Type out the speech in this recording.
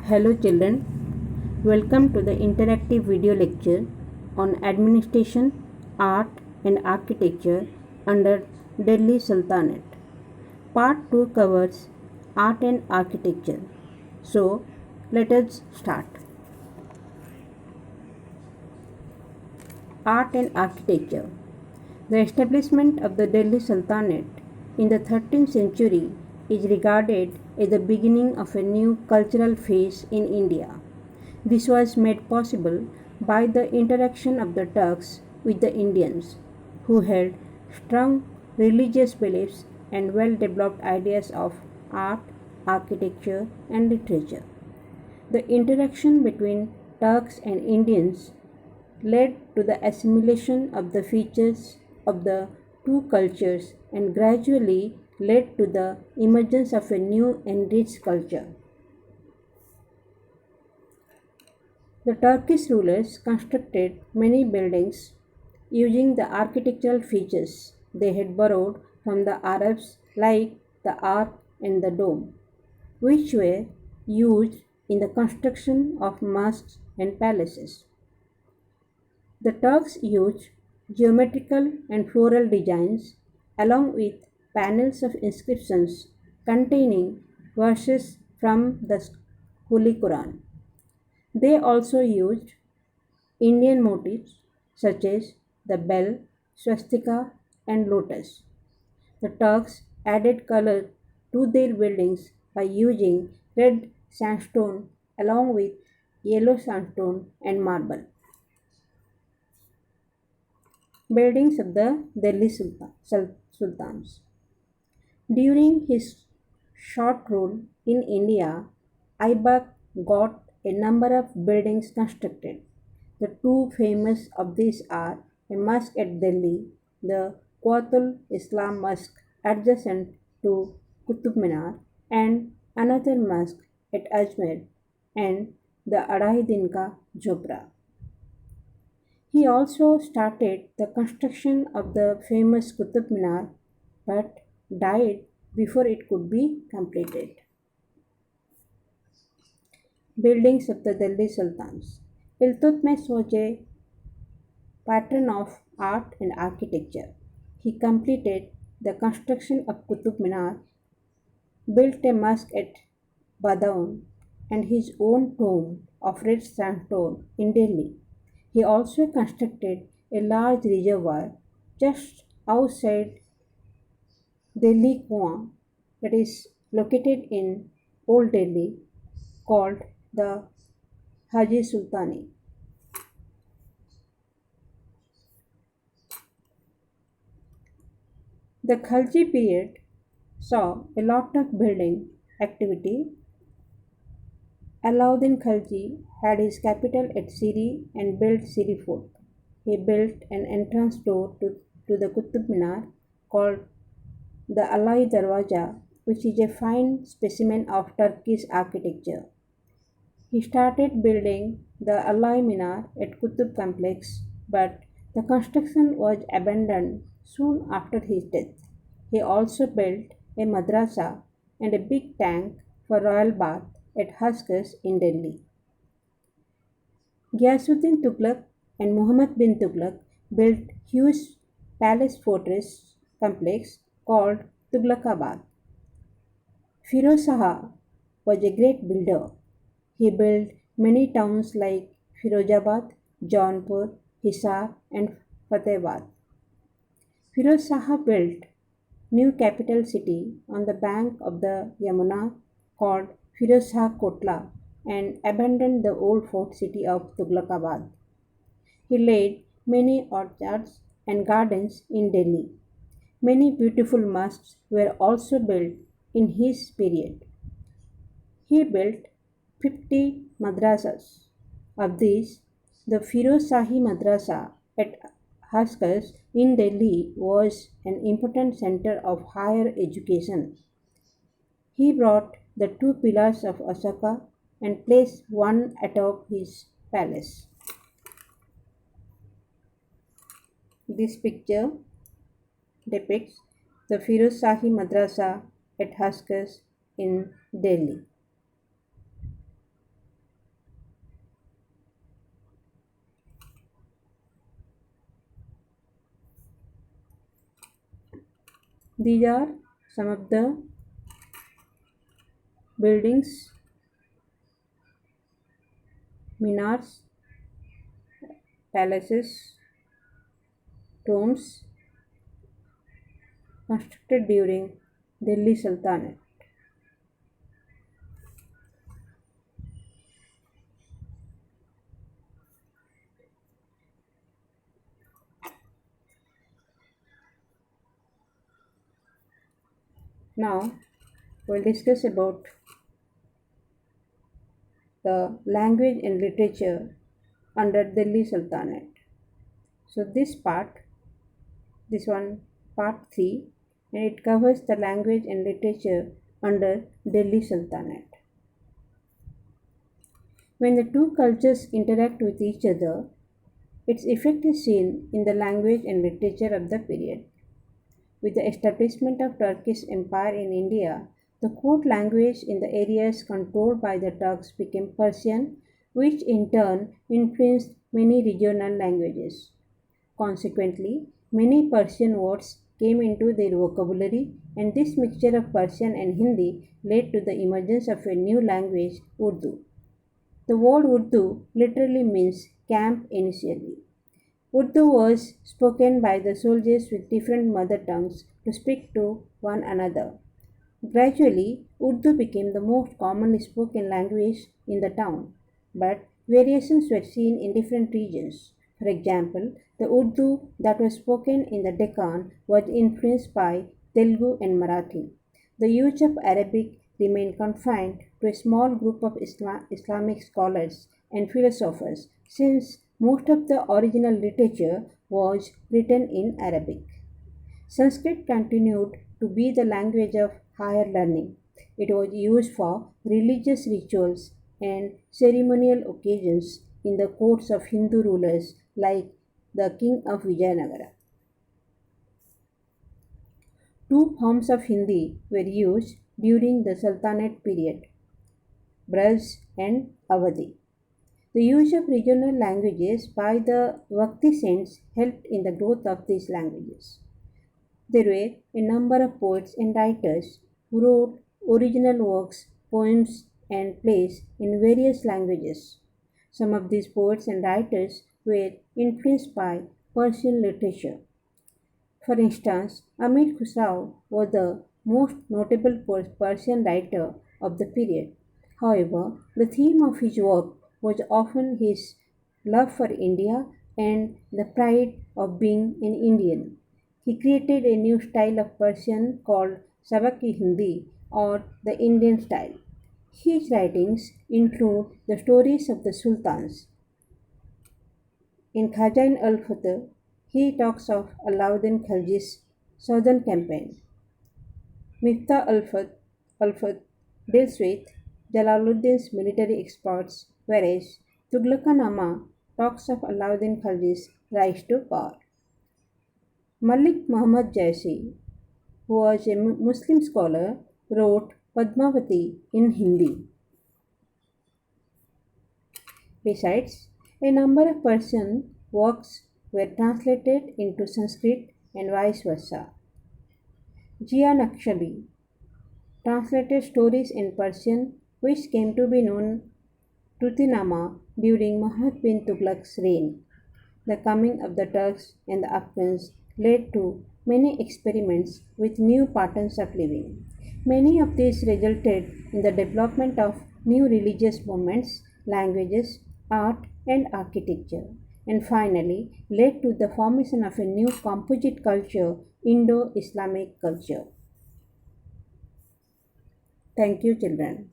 Hello children, welcome to the interactive video lecture on Administration, Art and Architecture under Delhi Sultanate. Part 2 covers Art and Architecture. So, let us start. Art and Architecture. The establishment of the Delhi Sultanate in the 13th century is regarded as the beginning of a new cultural phase in India. This was made possible by the interaction of the Turks with the Indians, who held strong religious beliefs and well developed ideas of art, architecture, and literature. The interaction between Turks and Indians led to the assimilation of the features of the two cultures and gradually led to the emergence of a new enriched culture. The Turkish rulers constructed many buildings using the architectural features they had borrowed from the Arabs, like the ark and the dome, which were used in the construction of mosques and palaces. The Turks used geometrical and floral designs along with panels of inscriptions containing verses from the Holy Quran. They also used Indian motifs such as the bell, swastika, and lotus. The Turks added color to their buildings by using red sandstone along with yellow sandstone and marble. Buildings of the Delhi Sultans. During his short rule in India, Aibak got a number of buildings constructed. The two famous of these are a mosque at Delhi, the Quatul Islam Mosque adjacent to Qutub Minar, and another mosque at Ajmer and the Adai Din Ka Jhopra. He also started the construction of the famous Qutub Minar but died before it could be completed. Buildings of the Delhi Sultans. Iltutmish was a patron of art and architecture. He completed the construction of Qutub Minar, built a mosque at Badaun, and his own tomb of red sandstone in Delhi. He also constructed a large reservoir just outside Delhi Kuan, that is located in Old Delhi, called the Haji Sultani. The Khalji period saw a lot of building activity. Alauddin Khalji had his capital at Siri and built Siri Fort. He built an entrance door to the Qutub Minar called the Alai Darwaja, which is a fine specimen of Turkish architecture. He started building the Alai Minar at Qutub complex, but the construction was abandoned soon after his death. He also built a madrasa and a big tank for royal bath at Haskers in Delhi. Ghiyasuddin Tughlaq and Muhammad bin Tughlaq built huge palace fortress complex called Tughlaqabad. Firoz Shah was a great builder. He built many towns like Firozabad, Jaunpur, Hisar, and Fatehbad. Firoz Shah built new capital city on the bank of the Yamuna called Firoz Shah Kotla and abandoned the old fort city of Tughlaqabad. He laid many orchards and gardens in Delhi. Many beautiful mosques were also built in his period. He built 50 madrasas. Of these, the Firoz Shahi Madrasa at Haskers in Delhi was an important center of higher education. He brought the two pillars of Ashoka and placed one atop his palace. This picture depicts the Firoz Shahi Madrasa at Haskers in Delhi. These are some of the buildings, minars, palaces, tombs constructed during Delhi Sultanate. Now we'll discuss about the language and literature under Delhi Sultanate. So this one, part 3, and it covers the language and literature under Delhi Sultanate. When the two cultures interact with each other, its effect is seen in the language and literature of the period. With the establishment of Turkish Empire in India, the court language in the areas controlled by the Turks became Persian, which in turn influenced many regional languages. Consequently, many Persian words came into their vocabulary, and this mixture of Persian and Hindi led to the emergence of a new language, Urdu. The word Urdu literally means camp initially. Urdu was spoken by the soldiers with different mother tongues to speak to one another. Gradually, Urdu became the most commonly spoken language in the town, but variations were seen in different regions. For example, the Urdu that was spoken in the Deccan was influenced by Telugu and Marathi. The use of Arabic remained confined to a small group of Islamic scholars and philosophers, since most of the original literature was written in Arabic. Sanskrit continued to be the language of higher learning. It was used for religious rituals and ceremonial occasions in the courts of Hindu rulers like the king of Vijayanagara. Two forms of Hindi were used during the Sultanate period, Braj and Awadhi. The use of regional languages by the Bhakti saints helped in the growth of these languages. There were a number of poets and writers who wrote original works, poems, and plays in various languages. Some of these poets and writers were influenced by Persian literature. For instance, Amir Khusrau was the most notable Persian writer of the period. However, the theme of his work was often his love for India and the pride of being an Indian. He created a new style of Persian called Savaki Hindi, or the Indian style. His writings include the stories of the sultans. In Khajain al-Fateh, he talks of Alauddin Khalji's southern campaign. Miftah al-Fath deals with Jalaluddin's military exploits, whereas Tughlaqanama talks of Alauddin Khalji's rise to power. Malik Muhammad Jaisi, who was a Muslim scholar, wrote Padmavati in Hindi. Besides, a number of Persian works were translated into Sanskrit and vice versa. Jia Naqshbandi translated stories in Persian which came to be known Tutinama during Muhammad bin Tughlaq's reign. The coming of the Turks and the Afghans led to many experiments with new patterns of living. Many of these resulted in the development of new religious movements, languages, art, and architecture, and finally led to the formation of a new composite culture, Indo Islamic culture. Thank you, children.